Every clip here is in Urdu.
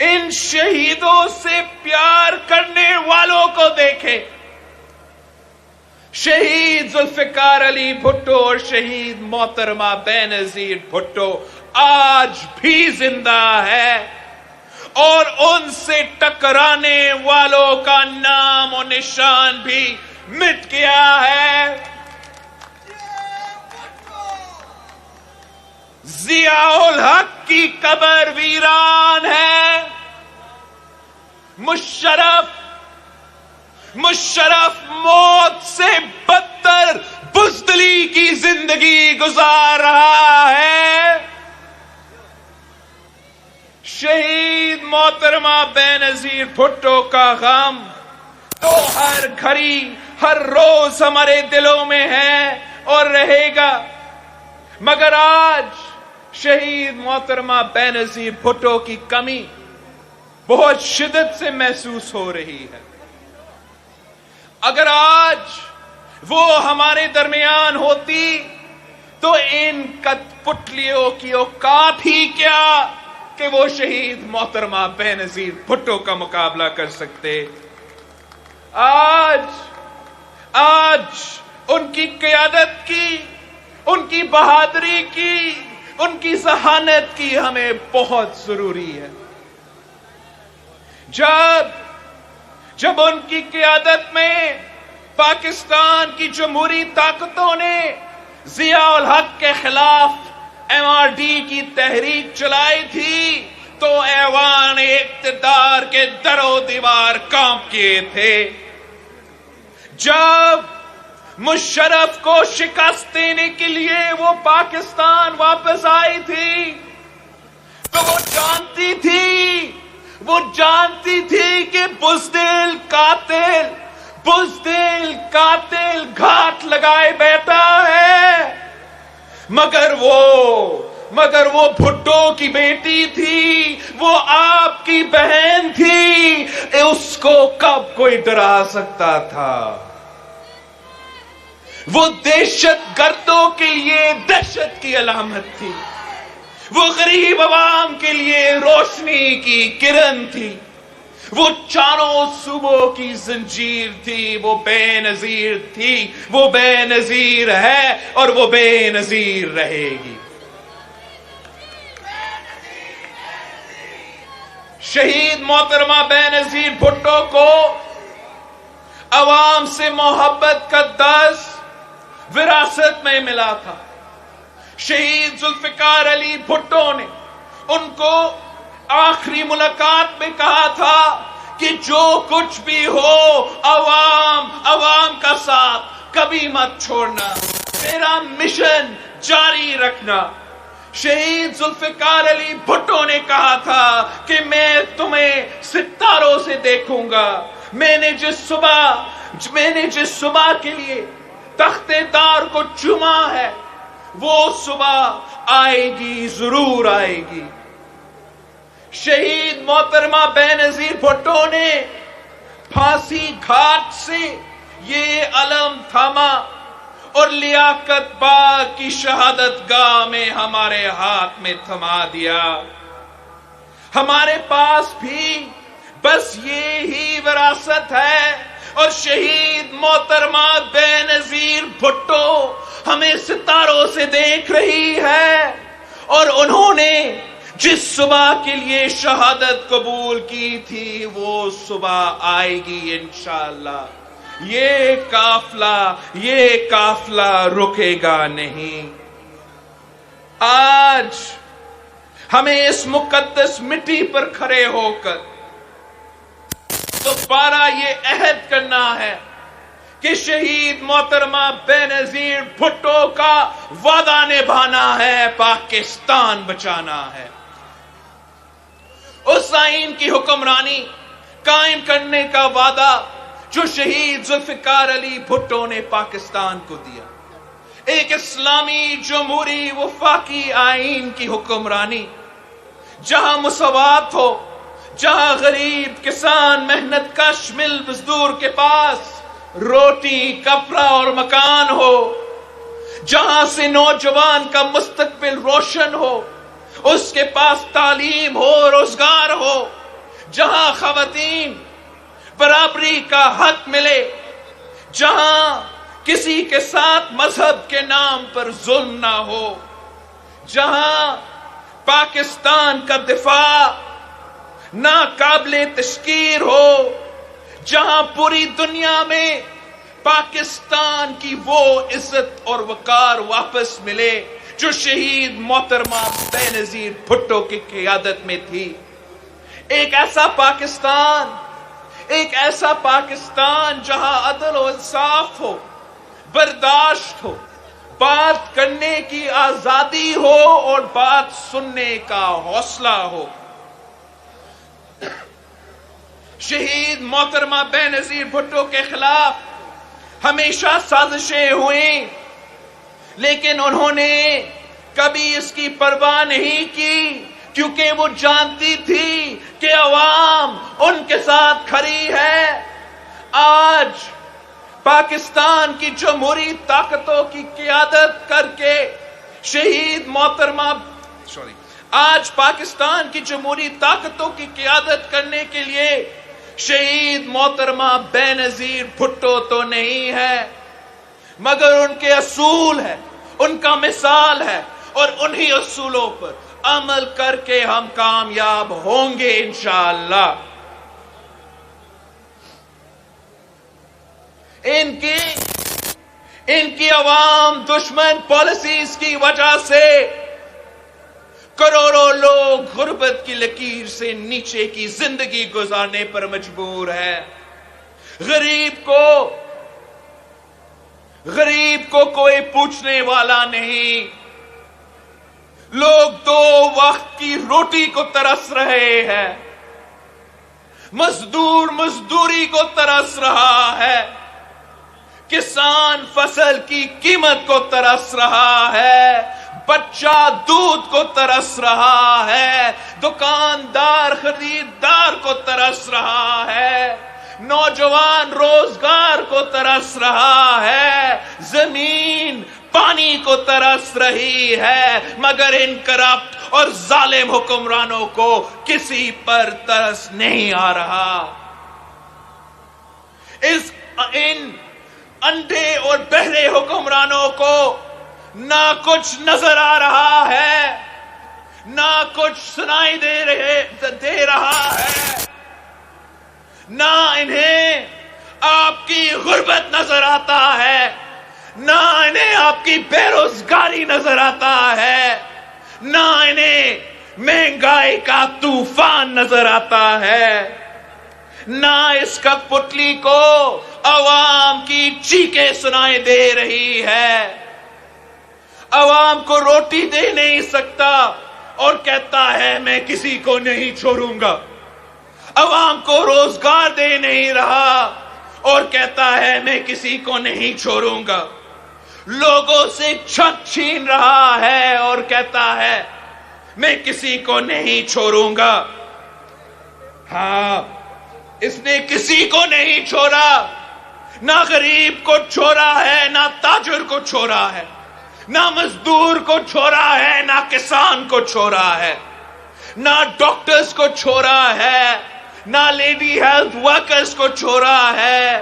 ان شہیدوں سے پیار کرنے والوں کو دیکھے. شہید ذوالفقار علی بھٹو اور شہید محترمہ بینظیر بھٹو آج بھی زندہ ہے اور ان سے ٹکرانے والوں کا نام و نشان بھی مٹ گیا ہے. ضیاء الحق کی قبر ویران ہے. مشرف موت سے بدتر بزدلی کی زندگی گزار رہا ہے. شہید محترمہ بینظیر بھٹو کا غم تو ہر گھڑی ہر روز ہمارے دلوں میں ہے اور رہے گا، مگر آج شہید محترمہ بینظیر بھٹو کی کمی بہت شدت سے محسوس ہو رہی ہے. اگر آج وہ ہمارے درمیان ہوتی تو ان کت پتلیوں کی اوقات ہی کیا کہ وہ شہید محترمہ بینظیر بھٹو کا مقابلہ کر سکتے. آج ان کی قیادت کی، ان کی بہادری کی، ان کی ذہانت کی ہمیں بہت ضروری ہے. جب ان کی قیادت میں پاکستان کی جمہوری طاقتوں نے ضیاء الحق کے خلاف MRD کی تحریک چلائی تھی تو ایوان اقتدار کے در و دیوار کانپ کیے تھے. جب مشرف کو شکست دینے کے لیے وہ پاکستان واپس آئی تھی تو وہ جانتی تھی کہ بزدل قاتل گھاٹ لگائے بیٹھا ہے، مگر وہ بھٹو کی بیٹی تھی، وہ آپ کی بہن تھی، اس کو کب کوئی ڈرا سکتا تھا؟ وہ دہشت گردوں کے لیے دہشت کی علامت تھی، وہ غریب عوام کے لیے روشنی کی کرن تھی، وہ چاروں صوبوں کی زنجیر تھی. وہ بے نظیر تھی، وہ بے نظیر ہے اور وہ بے نظیر رہے گی. شہید محترمہ بینظیر بھٹو کو عوام سے محبت کا درس وراثت میں ملا تھا. شہید ذوالفقار علی بھٹو نے ان کو آخری ملاقات میں کہا تھا کہ جو کچھ بھی ہو عوام کا ساتھ کبھی مت چھوڑنا، میرا مشن جاری رکھنا. شہید ذوالفقار علی بھٹو نے کہا تھا کہ میں تمہیں ستاروں سے دیکھوں گا. میں نے جس صبح کے لیے تخت دار کو چوما ہے وہ صبح آئے گی، ضرور آئے گی. شہید محترمہ بینظیر بھٹو نے پھانسی گھاٹ سے یہ علم تھاما اور لیاقت باغ کی شہادت گاہ میں ہمارے ہاتھ میں تھما دیا. ہمارے پاس بھی بس یہی وراثت ہے اور شہید محترمہ بینظیر بھٹو ہمیں ستاروں سے دیکھ رہی ہے اور انہوں نے جس صبح کے لیے شہادت قبول کی تھی وہ صبح آئے گی انشاءاللہ. یہ قافلہ رکے گا نہیں. آج ہمیں اس مقدس مٹی پر کھڑے ہو کر دوبارہ یہ عہد کرنا ہے کہ شہید محترمہ بینظیر بھٹو کا وعدہ نبھانا ہے، پاکستان بچانا ہے. اس آئین کی حکمرانی قائم کرنے کا وعدہ جو شہید ذوالفقار علی بھٹو نے پاکستان کو دیا، ایک اسلامی جمہوری وفاقی آئین کی حکمرانی جہاں مساوات ہو، جہاں غریب کسان محنت کش مل مزدور کے پاس روٹی کپڑا اور مکان ہو، جہاں سے نوجوان کا مستقبل روشن ہو، اس کے پاس تعلیم ہو، روزگار ہو، جہاں خواتین برابری کا حق ملے، جہاں کسی کے ساتھ مذہب کے نام پر ظلم نہ ہو، جہاں پاکستان کا دفاع ناقابل تشکیر ہو، جہاں پوری دنیا میں پاکستان کی وہ عزت اور وقار واپس ملے جو شہید محترمہ بے نظیر بھٹو کی قیادت میں تھی۔ ایک ایسا پاکستان جہاں عدل و انصاف ہو، برداشت ہو، بات کرنے کی آزادی ہو اور بات سننے کا حوصلہ ہو۔ شہید محترمہ بے نظیر بھٹو کے خلاف ہمیشہ سازشیں ہوئیں، لیکن انہوں نے کبھی اس کی پرواہ نہیں کی، کیونکہ وہ جانتی تھی کہ عوام ان کے ساتھ کھڑی ہے۔ آج پاکستان کی جمہوری طاقتوں کی قیادت کر کے آج پاکستان کی جمہوری طاقتوں کی قیادت کرنے کے لیے شہید محترمہ بے نظیر بھٹو تو نہیں ہے، مگر ان کے اصول ہے، ان کا مثال ہے، اور انہی اصولوں پر عمل کر کے ہم کامیاب ہوں گے انشاءاللہ۔ ان کی عوام دشمن پالیسیز کی وجہ سے کروڑوں لوگ غربت کی لکیر سے نیچے کی زندگی گزارنے پر مجبور ہے۔ غریب کو کوئی پوچھنے والا نہیں، لوگ 2 وقت کی روٹی کو ترس رہے ہیں، مزدور مزدوری کو ترس رہا ہے، کسان فصل کی قیمت کو ترس رہا ہے، بچہ دودھ کو ترس رہا ہے، دکاندار خریدار کو ترس رہا ہے، نوجوان روزگار کو ترس رہا ہے، زمین پانی کو ترس رہی ہے، مگر ان کرپٹ اور ظالم حکمرانوں کو کسی پر ترس نہیں آ رہا۔ ان اندھے اور بہرے حکمرانوں کو نہ کچھ نظر آ رہا ہے، نہ کچھ سنائی دے رہا ہے، نہ انہیں آپ کی غربت نظر آتا ہے، نہ انہیں آپ کی بے روزگاری نظر آتا ہے، نہ انہیں مہنگائی کا طوفان نظر آتا ہے، نہ اس کٹپتلی کو عوام کی چیخیں سنائی دے رہی ہے۔ عوام کو روٹی دے نہیں سکتا اور کہتا ہے میں کسی کو نہیں چھوڑوں گا، عوام کو روزگار دے نہیں رہا اور کہتا ہے میں کسی کو نہیں چھوڑوں گا، لوگوں سے چھت چھین رہا ہے اور کہتا ہے میں کسی کو نہیں چھوڑوں گا۔ ہاں، اس نے کسی کو نہیں چھوڑا، نہ غریب کو چھوڑا ہے، نہ تاجر کو چھوڑا ہے، نہ مزدور کو چھوڑا ہے، نہ کسان کو چھوڑا ہے، نہ ڈاکٹرز کو چھوڑا ہے، نہ لیڈی ہیلتھ ورکرز کو چھوڑا ہے،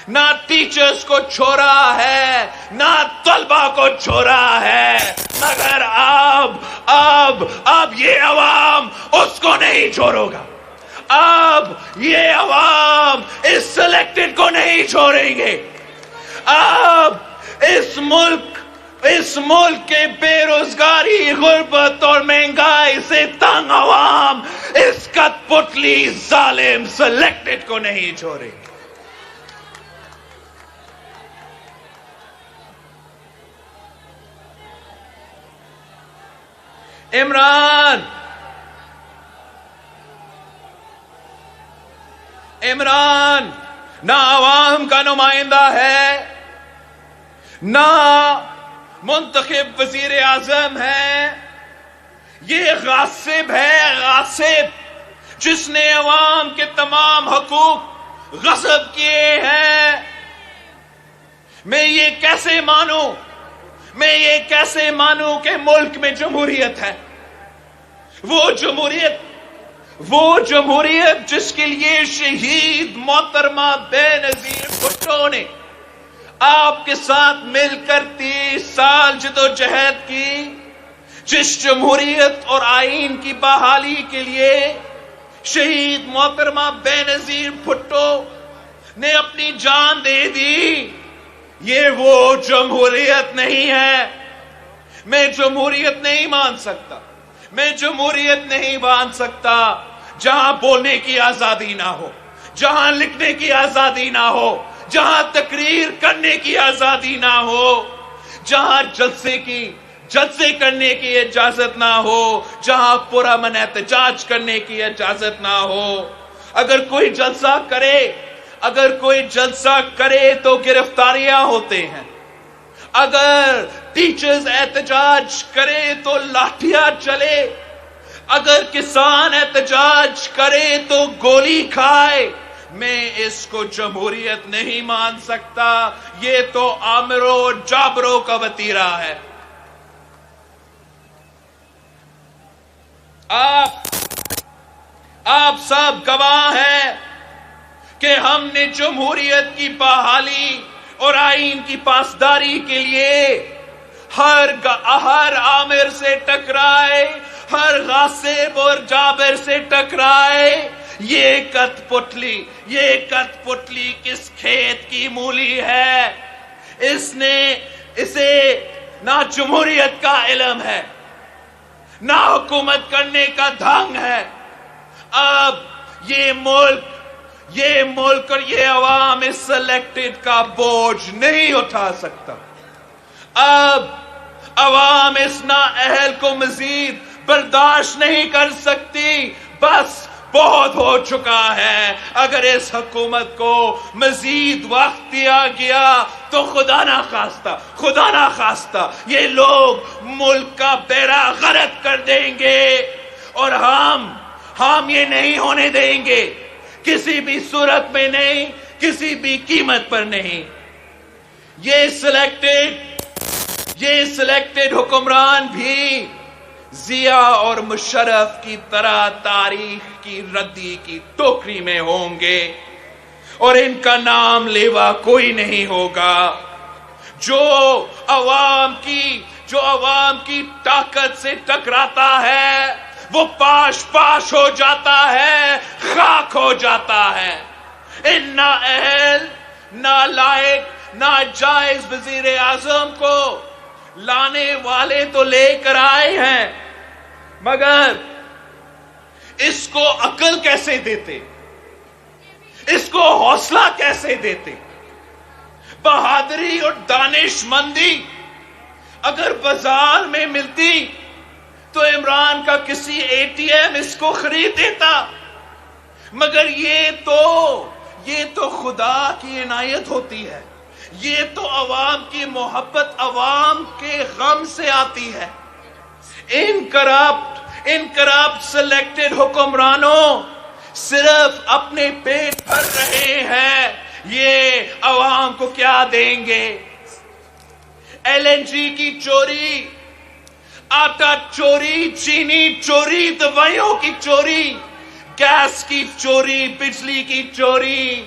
نہ ٹیچرز کو چھوڑا ہے، نہ طلبہ کو چھوڑا ہے، مگر اب یہ عوام اس کو نہیں چھوڑے گا، اب یہ عوام اس سلیکٹڈ کو نہیں چھوڑیں گے، اب اس ملک کے بے روزگاری، غربت اور مہنگائی سے تنگ عوام اس کٹپتلی ظالم سلیکٹڈ کو نہیں چھوڑے گی۔ عمران نہ عوام کا نمائندہ ہے، نہ منتخب وزیر اعظم ہے، یہ غاصب ہے، غاصب جس نے عوام کے تمام حقوق غصب کیے ہیں۔ میں یہ کیسے مانوں کہ ملک میں جمہوریت ہے؟ وہ جمہوریت وہ جمہوریت جس کے لیے شہید محترمہ بےنظیر بھٹو نے آپ کے ساتھ مل کر 30 سال جدوجہد کی، جس جمہوریت اور آئین کی بحالی کے لیے شہید محترمہ بےنظیر بھٹو نے اپنی جان دے دی، یہ وہ جمہوریت نہیں ہے۔ میں جمہوریت نہیں مان سکتا، میں جمہوریت نہیں مان سکتا جہاں بولنے کی آزادی نہ ہو، جہاں لکھنے کی آزادی نہ ہو، جہاں تقریر کرنے کی آزادی نہ ہو، جہاں جلسے کرنے کی اجازت نہ ہو، جہاں پرامن احتجاج کرنے کی اجازت نہ ہو۔ اگر کوئی جلسہ کرے تو گرفتاریاں ہوتے ہیں، اگر ٹیچرز احتجاج کرے تو لاٹھیاں چلے، اگر کسان احتجاج کرے تو گولی کھائے۔ میں اس کو جمہوریت نہیں مان سکتا، یہ تو آمروں اور جابروں کا وتیرہ ہے۔ آپ سب گواہ ہیں کہ ہم نے جمہوریت کی بحالی اور آئین کی پاسداری کے لیے ہر عامر سے ٹکرائے، ہر غاصب اور جابر سے ٹکرائے۔ یہ کت پتلی کس کھیت کی مولی ہے؟ اسے نہ جمہوریت کا علم ہے، نہ حکومت کرنے کا ڈھنگ ہے۔ اب یہ ملک اور یہ عوام اس سلیکٹڈ کا بوجھ نہیں اٹھا سکتا۔ اب عوام اس نااہل کو مزید برداشت نہیں کر سکتی، بس بہت ہو چکا ہے۔ اگر اس حکومت کو مزید وقت دیا گیا تو خدا نہ خواستہ یہ لوگ ملک کا بیڑا غرق کر دیں گے، اور ہم یہ نہیں ہونے دیں گے، کسی بھی صورت میں نہیں، کسی بھی قیمت پر نہیں۔ یہ سلیکٹڈ حکمران بھی ضیاء اور مشرف کی طرح تاریخ کی ردی کی ٹوکری میں ہوں گے، اور ان کا نام لیوا کوئی نہیں ہوگا۔ جو عوام کی طاقت سے ٹکراتا ہے وہ پاش ہو جاتا ہے، خاک ہو جاتا ہے۔ ان نااہل، نالائق، ناجائز وزیر اعظم کو لانے والے تو لے کر آئے ہیں، مگر اس کو عقل کیسے دیتے، اس کو حوصلہ کیسے دیتے؟ بہادری اور دانش مندی اگر بازار میں ملتی تو عمران کا کسی ATM اس کو خرید دیتا، مگر یہ تو خدا کی عنایت ہوتی ہے، یہ تو عوام کی محبت عوام کے غم سے آتی ہے۔ ان کرپٹ سلیکٹڈ حکمرانوں صرف اپنے پیٹ بھر رہے ہیں، یہ عوام کو کیا دیں گے؟ LNG کی چوری، آٹا چوری، چینی چوری، دوائیوں کی چوری، گیس کی چوری، بجلی کی چوری،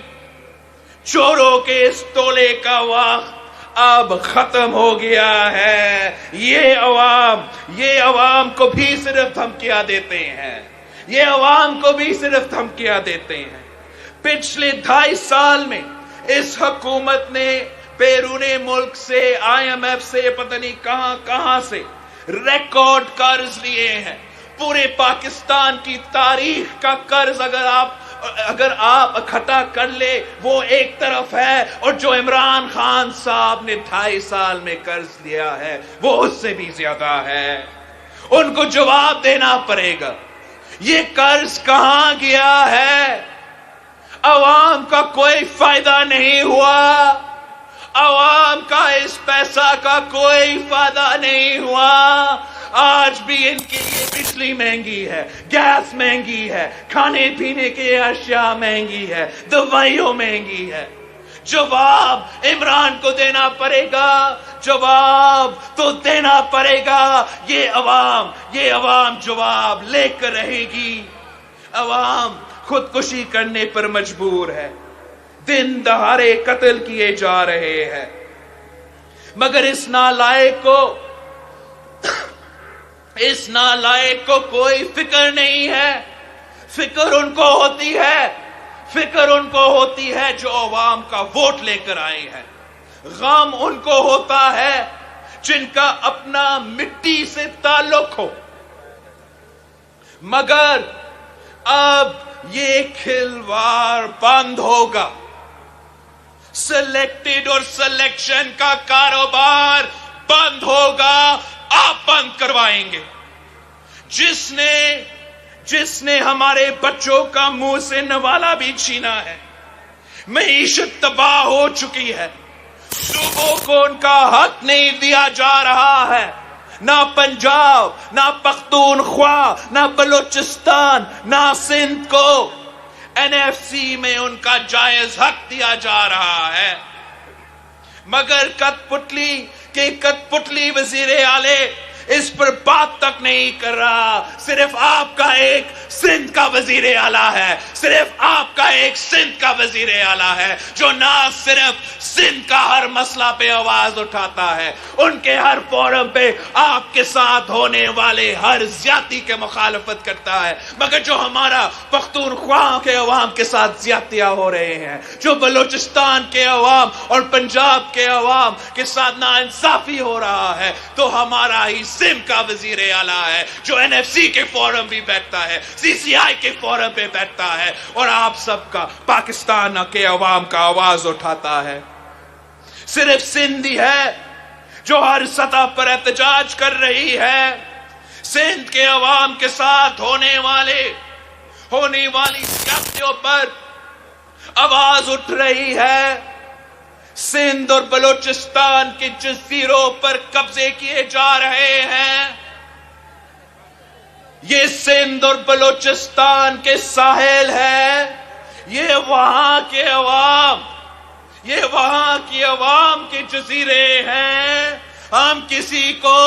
چوروں کے اس ٹولے کا وقت اب ختم ہو گیا ہے۔ یہ عوام کو بھی صرف دھمکیاں دیتے ہیں، یہ عوام کو بھی صرف دھمکیاں دیتے ہیں۔ پچھلے 2.5 سال میں اس حکومت نے بیرون ملک سے، IMF سے، پتہ نہیں کہاں سے ریکارڈ قرض لیے ہیں۔ پورے پاکستان کی تاریخ کا قرض اگر آپ اکٹھا کر لے وہ ایک طرف ہے، اور جو عمران خان صاحب نے 2.5 سال میں قرض لیا ہے وہ اس سے بھی زیادہ ہے۔ ان کو جواب دینا پڑے گا، یہ قرض کہاں گیا ہے؟ عوام کا کوئی فائدہ نہیں ہوا، عوام کا اس پیسہ کا کوئی فائدہ نہیں ہوا۔ آج بھی ان کے لیے بجلی مہنگی ہے، گیس مہنگی ہے، کھانے پینے کی اشیاء مہنگی ہے، دوائیوں مہنگی ہے۔ جواب عمران کو دینا پڑے گا، جواب تو دینا پڑے گا۔ یہ عوام جواب لے کر رہے گی۔ عوام خودکشی کرنے پر مجبور ہے، دن دہاڑے قتل کیے جا رہے ہیں، مگر اس نالائق کو کوئی فکر نہیں ہے۔ فکر ان کو ہوتی ہے جو عوام کا ووٹ لے کر آئے ہیں، غم ان کو ہوتا ہے جن کا اپنا مٹی سے تعلق ہو۔ مگر اب یہ کھلواڑ بند ہوگا، سلیکٹڈ اور سلیکشن کا کاروبار بند ہوگا، آپ بند کروائیں گے۔ جس نے ہمارے بچوں کا منہ سے نوالا بھی چھینا ہے، معیشت تباہ ہو چکی ہے، لوگوں کو ان کا حق نہیں دیا جا رہا ہے، نہ پنجاب، نہ پختونخوا، نہ بلوچستان، نہ سندھ کو NFC میں ان کا جائز حق دیا جا رہا ہے۔ مگر کٹ پتلی وزیر اعلی اس پر بات تک نہیں کر رہا۔ صرف آپ کا ایک سندھ کا وزیر اعلیٰ ہے، صرف آپ کا ایک سندھ کا وزیر اعلیٰ ہے جو نہ صرف سندھ کا ہر مسئلہ پہ آواز اٹھاتا ہے، ان کے ہر فورم پہ آپ کے ساتھ ہونے والے ہر زیادتی کے مخالفت کرتا ہے، مگر جو ہمارا پختونخوا کے عوام کے ساتھ زیادتیاں ہو رہے ہیں، جو بلوچستان کے عوام اور پنجاب کے عوام کے ساتھ ناانصافی ہو رہا ہے، تو ہمارا ہی سندھ کا وزیر اعلیٰ ہے جو NFC کے فورم بھی بیٹھتا ہے، CCI کے فورم پہ بیٹھتا ہے، اور آپ سب کا پاکستان کے عوام کا آواز اٹھاتا ہے۔ صرف سندھ ہی ہے جو ہر سطح پر احتجاج کر رہی ہے، سندھ کے عوام کے ساتھ ہونے والی زیادتیوں پر آواز اٹھ رہی ہے۔ سندھ اور بلوچستان کے جزیروں پر قبضے کیے جا رہے ہیں، یہ سندھ اور بلوچستان کے ساحل ہے، یہ وہاں کی عوام کے جزیرے ہیں۔ ہم کسی کو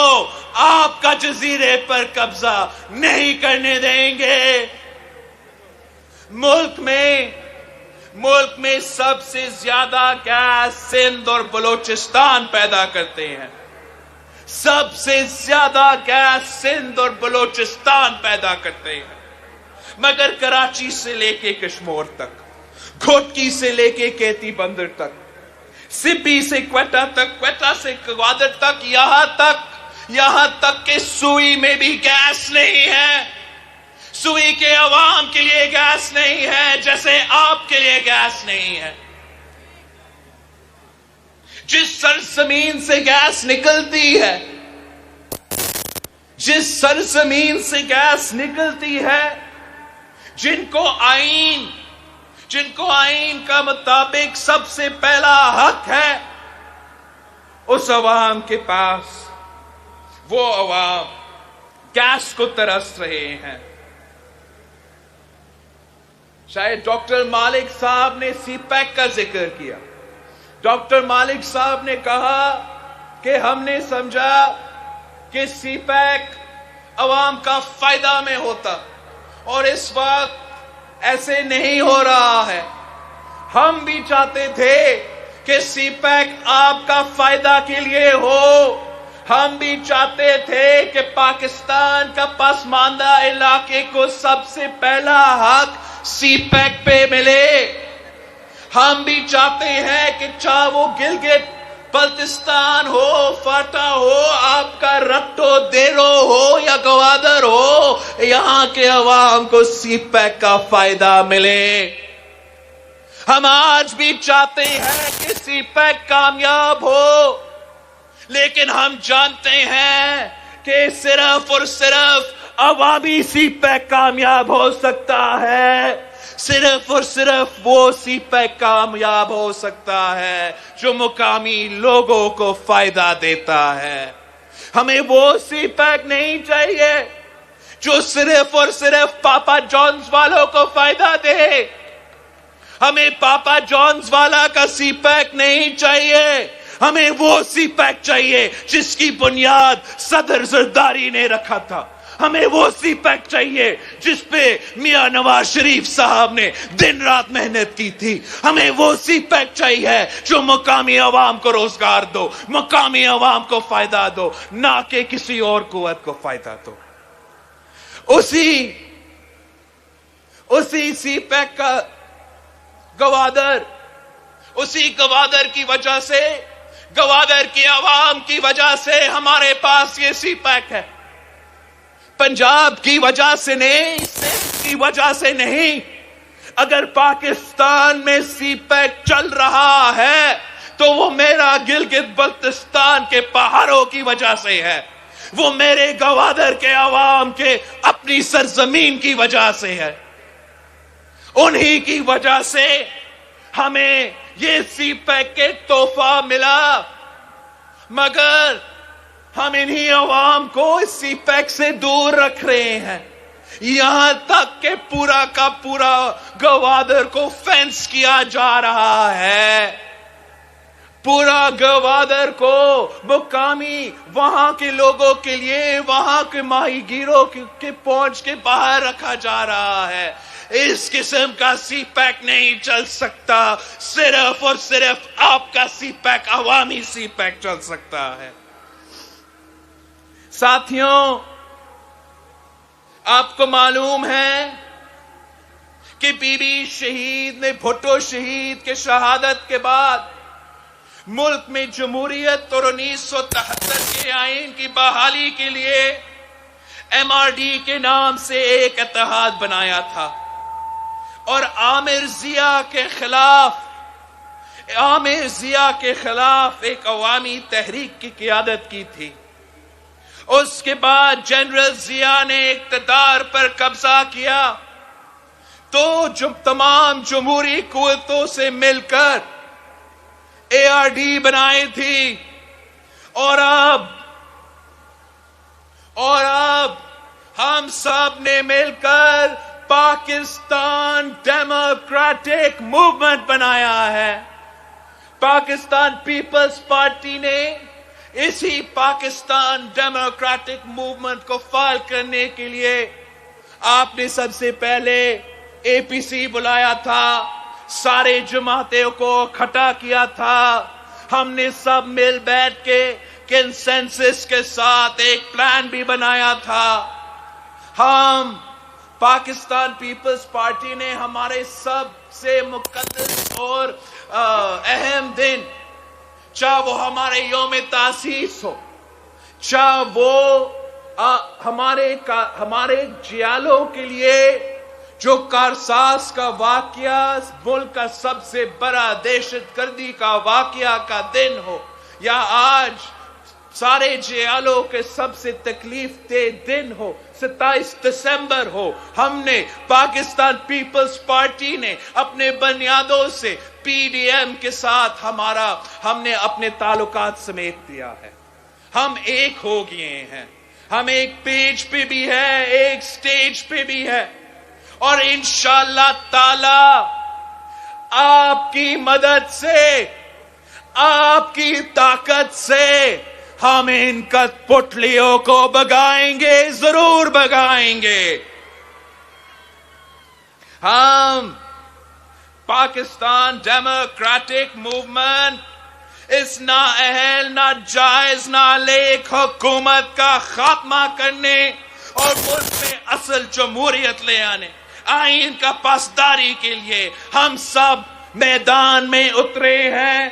آپ کا جزیرے پر قبضہ نہیں کرنے دیں گے۔ ملک میں سب سے زیادہ گیس سندھ اور بلوچستان پیدا کرتے ہیں، سب سے زیادہ گیس سندھ اور بلوچستان پیدا کرتے ہیں، مگر کراچی سے لے کے کشمور تک، گھوٹکی سے لے کے کیتی بندر تک، سپی سے کوئٹہ تک، کوئٹہ سے گوادر تک، یہاں تک کہ سوئی میں بھی گیس نہیں ہے۔ سوئی کے عوام کے لیے گیس نہیں ہے، جیسے آپ کے لیے گیس نہیں ہے۔ جس سرزمین سے گیس نکلتی ہے، جن کو آئین کا مطابق سب سے پہلا حق ہے، اس عوام کے پاس وہ عوام گیس کو ترس رہے ہیں۔ شاید ڈاکٹر مالک صاحب نے سی پیک کا ذکر کیا۔ ڈاکٹر مالک صاحب نے کہا کہ ہم نے سمجھا کہ سی پیک عوام کا فائدہ میں ہوتا، اور اس وقت ایسے نہیں ہو رہا ہے۔ ہم بھی چاہتے تھے کہ سی پیک آپ کا فائدہ کے لیے ہو، ہم بھی چاہتے تھے کہ پاکستان کا پسماندہ علاقے کو سب سے پہلا حق سی پیک پہ ملے۔ ہم بھی چاہتے ہیں کہ چاہے وہ گلگت بلتستان ہو، فاٹا ہو، آپ کا رٹو دیرو ہو یا گوادر ہو، یہاں کے عوام کو سی پیک کا فائدہ ملے۔ ہم آج بھی چاہتے ہیں کہ سی پیک کامیاب ہو، لیکن ہم جانتے ہیں کہ صرف اور صرف عوامی سی پیک کامیاب ہو سکتا ہے، صرف اور صرف وہ سی پیک کامیاب ہو سکتا ہے جو مقامی لوگوں کو فائدہ دیتا ہے۔ ہمیں وہ سی پیک نہیں چاہیے جو صرف اور صرف پاپا جونز والوں کو فائدہ دے۔ ہمیں پاپا جونز والا کا سی پیک نہیں چاہیے، ہمیں وہ سی پیک چاہیے جس کی بنیاد صدر زرداری نے رکھا تھا۔ ہمیں وہ سی پیک چاہیے جس پہ میاں نواز شریف صاحب نے دن رات محنت کی تھی. ہمیں وہ سی پیک چاہیے جو مقامی عوام کو روزگار دو, مقامی عوام کو فائدہ دو, نہ کہ کسی اور قوت کو فائدہ دو. اسی سی پیک کا گوادر, اسی گوادر کی وجہ سے, گوادر کی عوام کی وجہ سے ہمارے پاس یہ سی پیک ہے. پنجاب کی وجہ سے نہیں, سندھ کی وجہ سے نہیں. اگر پاکستان میں سی پیک چل رہا ہے تو وہ میرا گلگت بلتستان کے پہاڑوں کی وجہ سے ہے, وہ میرے گوادر کے عوام کے اپنی سرزمین کی وجہ سے ہے. انہی کی وجہ سے ہمیں یہ سی پیک کے تحفہ ملا, مگر ہم انہی عوام کو اس سی پیک سے دور رکھ رہے ہیں. یہاں تک کہ پورا کا پورا گوادر کو فینس کیا جا رہا ہے. پورا گوادر کو مقامی وہاں کے لوگوں کے لیے, وہاں کے ماہی گیروں کے پہنچ کے باہر رکھا جا رہا ہے. اس قسم کا سی پیک نہیں چل سکتا. صرف اور صرف آپ کا سی پیک, عوامی سی پیک چل سکتا ہے. ساتھیوں, آپ کو معلوم ہے کہ بی بی شہید نے, بھٹو شہید کے شہادت کے بعد ملک میں جمہوریت اور 1973 کے آئین کی بحالی کے لیے MRD کے نام سے ایک اتحاد بنایا تھا اور عامر ضیاء کے خلاف ایک عوامی تحریک کی قیادت کی تھی. اس کے بعد جنرل ضیاء نے اقتدار پر قبضہ کیا تو تمام جمہوری قوتوں سے مل کر ARD بنائی تھی. اور اب ہم سب نے مل کر پاکستان ڈیموکریٹک موومنٹ بنایا ہے. پاکستان پیپلز پارٹی نے اسی پاکستان ڈیموکریٹک موومنٹ کو فعال کرنے کے لیے آپ نے سب سے پہلے APC بلایا تھا, سارے جماعتوں کو اکٹھا کیا تھا. ہم نے سب مل بیٹھ کے کنسنسس کے ساتھ ایک پلان بھی بنایا تھا. ہم پاکستان پیپلز پارٹی نے ہمارے سب سے مقدس اور اہم دن, چاہے وہ ہمارے یوم تاسیس ہو, چاہے وہ ہمارے جیالوں کے لیے جو کارساز کا واقعہ, ملک کا سب سے بڑا دہشت گردی کا واقعہ کا دن ہو, یا آج سارے جیالوں کے سب سے تکلیف دہ دن ہو, 27 دسمبر ہو, ہم نے پاکستان پیپلز پارٹی نے اپنے بنیادوں سے PDM کے ساتھ ہم نے اپنے تعلقات سمیٹ دیا ہے. ہم ایک ہو گئے ہیں. ہم ایک پیج پہ بھی ہے, ایک سٹیج پہ بھی ہے, اور انشاءاللہ تعالی آپ کی مدد سے, آپ کی طاقت سے ہم ان کٹپتلیوں کو بگائیں گے, ضرور بگائیں گے. ہم پاکستان ڈیموکریٹک موومنٹ اس نااہل, ناجائز, نالیک حکومت کا خاتمہ کرنے اور ملک میں اصل جمہوریت لے آنے, آئین کا پاسداری کے لیے ہم سب میدان میں اترے ہیں.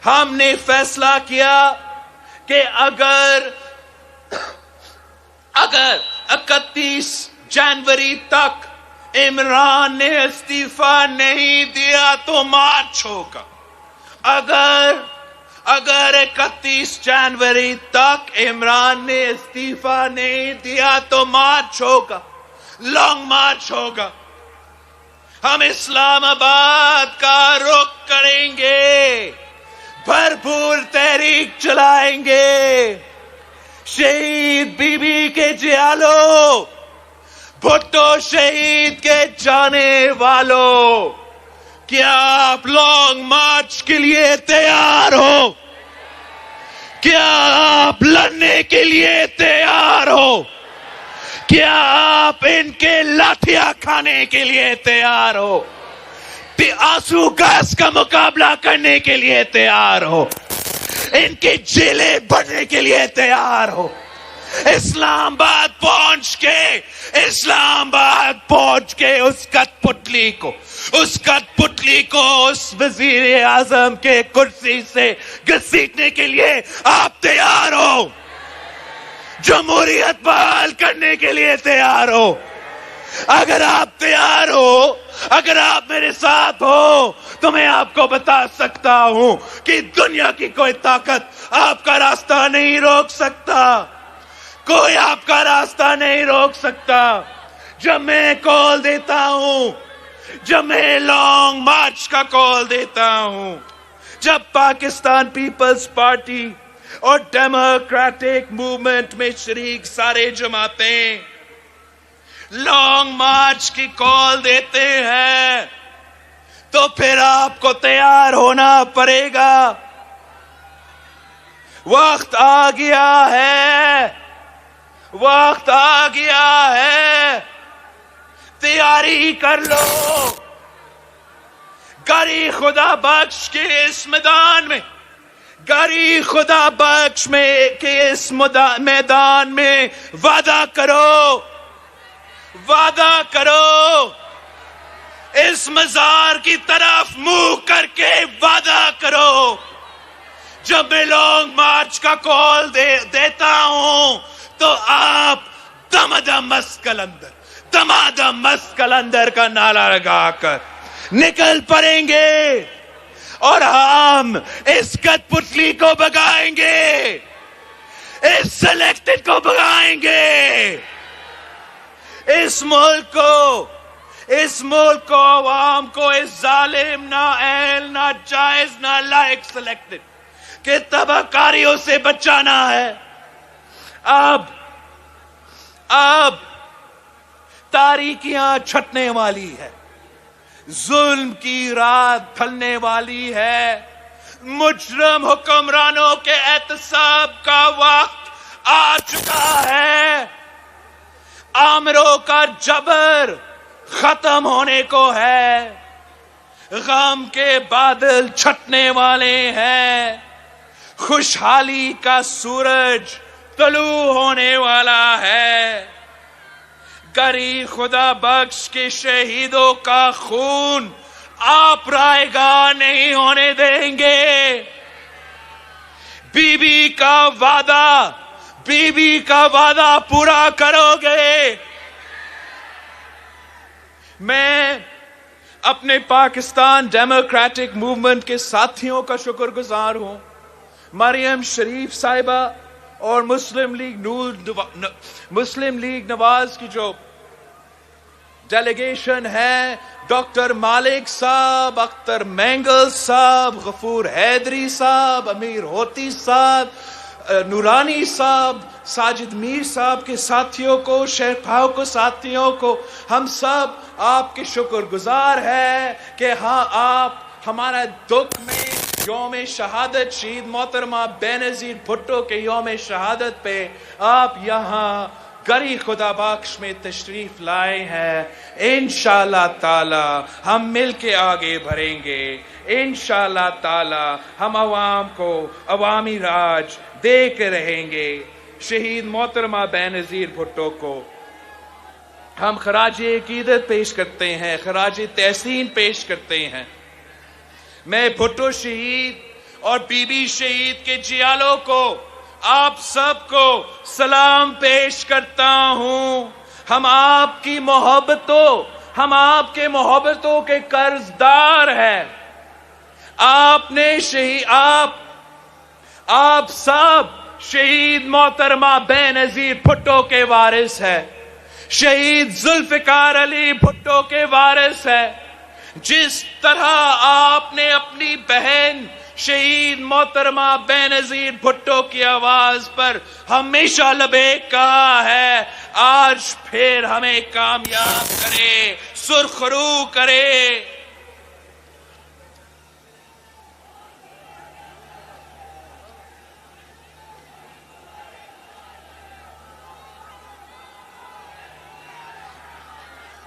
ہم نے فیصلہ کیا کہ اگر 31 جنوری تک عمران نے استعفیٰ نہیں دیا تو مارچ ہوگا. اگر 31 جنوری تک عمران نے استعفیٰ نہیں دیا تو مارچ ہوگا, لانگ مارچ ہوگا. ہم اسلام آباد کا رخ کریں گے, بھرپور تحریک چلائیں گے. شہید بی بی کے جیالوں, بھٹو شہید کے جانے والوں, کیا آپ لانگ مارچ کے لیے تیار ہو؟ کیا آپ لڑنے کے لیے تیار ہو؟ کیا آپ ان کے لاٹھیاں کھانے کے لیے تیار ہو؟ آنسو گیس کا مقابلہ کرنے کے لیے تیار ہو؟ ان کی جیلیں بھرنے کے لیے تیار ہو؟ اسلام آباد پہنچ کے اس کٹ پتلی کو اس وزیر اعظم کے کرسی سے گھسیٹنے کے لیے آپ تیار ہو؟ جمہوریت بحال کرنے کے لیے تیار ہو؟ اگر آپ تیار ہو، اگر آپ میرے ساتھ ہو تو میں آپ کو بتا سکتا ہوں کہ دنیا کی کوئی طاقت آپ کا راستہ نہیں روک سکتا، کوئی آپ کا راستہ نہیں روک سکتا۔ جب میں کال دیتا ہوں، جب میں لانگ مارچ کا کال دیتا ہوں، جب پاکستان پیپلز پارٹی اور ڈیموکریٹک موومنٹ میں شریک سارے جماعتیں لانگ مارچ کی کال دیتے ہیں تو پھر آپ کو تیار ہونا پڑے گا۔ وقت آ گیا ہے، وقت آ گیا ہے، تیاری کر لو۔ گری خدا بخش کے اس میدان میں، گری خدا بخش کے اس میدان میں وعدہ کرو، وعدہ کرو، اس مزار کی طرف منہ کر کے وعدہ کرو۔ جب میں لانگ مارچ کا کال دیتا ہوں تو آپ دمادم مسکلندر کا نعرہ لگا کر نکل پڑیں گے اور ہم اس کٹ پتلی کو بگائیں گے، اس سلیکٹڈ کو بگائیں گے، اس ملک کو عوام کو اس ظالم، نااہل، ناجائز، نالائق سلیکٹڈ کہ تباہ کاریوں سے بچانا ہے۔ اب تاریکیاں چھٹنے والی ہے، ظلم کی رات ڈھلنے والی ہے، مجرم حکمرانوں کے احتساب کا وقت آ چکا ہے، آمروں کا جبر ختم ہونے کو ہے، غم کے بادل چھٹنے والے ہیں، خوشحالی کا سورج طلوع ہونے والا ہے۔ گری خدا بخش کے شہیدوں کا خون آپ رائے گاہ نہیں ہونے دیں گے۔ بی بی کا وعدہ پورا کرو گے۔ میں اپنے پاکستان ڈیموکریٹک موومنٹ کے ساتھیوں کا شکر گزار ہوں، مریم شریف صاحبہ اور مسلم لیگ نواز کی جو ڈیلیگیشن ہے، ڈاکٹر مالک صاحب، اختر مینگل صاحب، غفور حیدری صاحب، امیر ہوتی صاحب، نورانی صاحب، ساجد میر صاحب کے ساتھیوں کو، شیخ کو ساتھیوں کو، ہم سب آپ کے شکر گزار ہے کہ ہاں آپ ہمارا دکھ میں یوم شہادت شہید محترمہ بینظیر بھٹو کے یوم شہادت پہ آپ یہاں گری خدا بخش میں تشریف لائے ہیں۔ انشاءاللہ تعالی ہم مل کے آگے بڑھیں گے، انشاءاللہ تعالی ہم عوام کو عوامی راج دے کے رہیں گے۔ شہید محترمہ بینظیر بھٹو کو ہم خراج عقیدت پیش کرتے ہیں، خراج تحسین پیش کرتے ہیں۔ میں بھٹو شہید اور بی بی شہید کے جیالوں کو، آپ سب کو سلام پیش کرتا ہوں۔ ہم آپ کی محبتوں، ہم آپ کے محبتوں کے قرض دار ہیں۔ آپ سب شہید محترمہ بینظیر بھٹو کے وارث ہیں، شہید ذوالفقار علی بھٹو کے وارث ہیں۔ جس طرح آپ نے اپنی بہن شہید محترمہ بینظیر بھٹو کی آواز پر ہمیشہ لبیک کہا ہے، آج پھر ہمیں کامیاب کرے، سرخرو کرے۔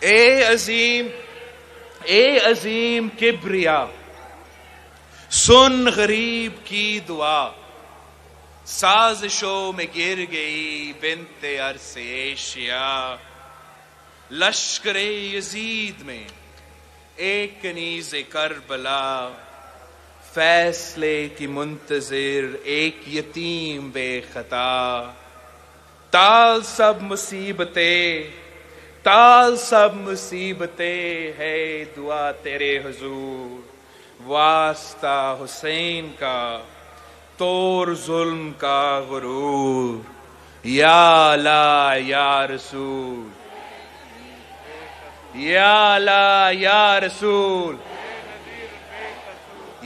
اے عظیم کبریا، سن غریب کی دعا، سازشوں میں گر گئی بنت عرص ایشیا، لشکر یزید میں ایک کنیز کربلا، فیصلے کی منتظر ایک یتیم بے خطا، تال سب مصیبتیں ہے دعا تیرے حضور، واسطہ حسین کا توڑ ظلم کا غرور، یا اللہ یا رسول، یا اللہ یا رسول،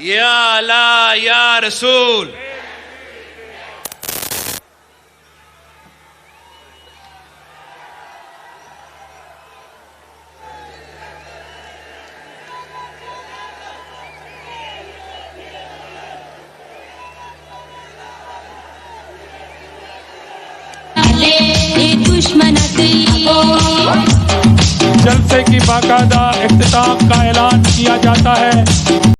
یا اللہ یا رسول۔ جلسے کی باقاعدہ اختتام کا اعلان کیا جاتا ہے۔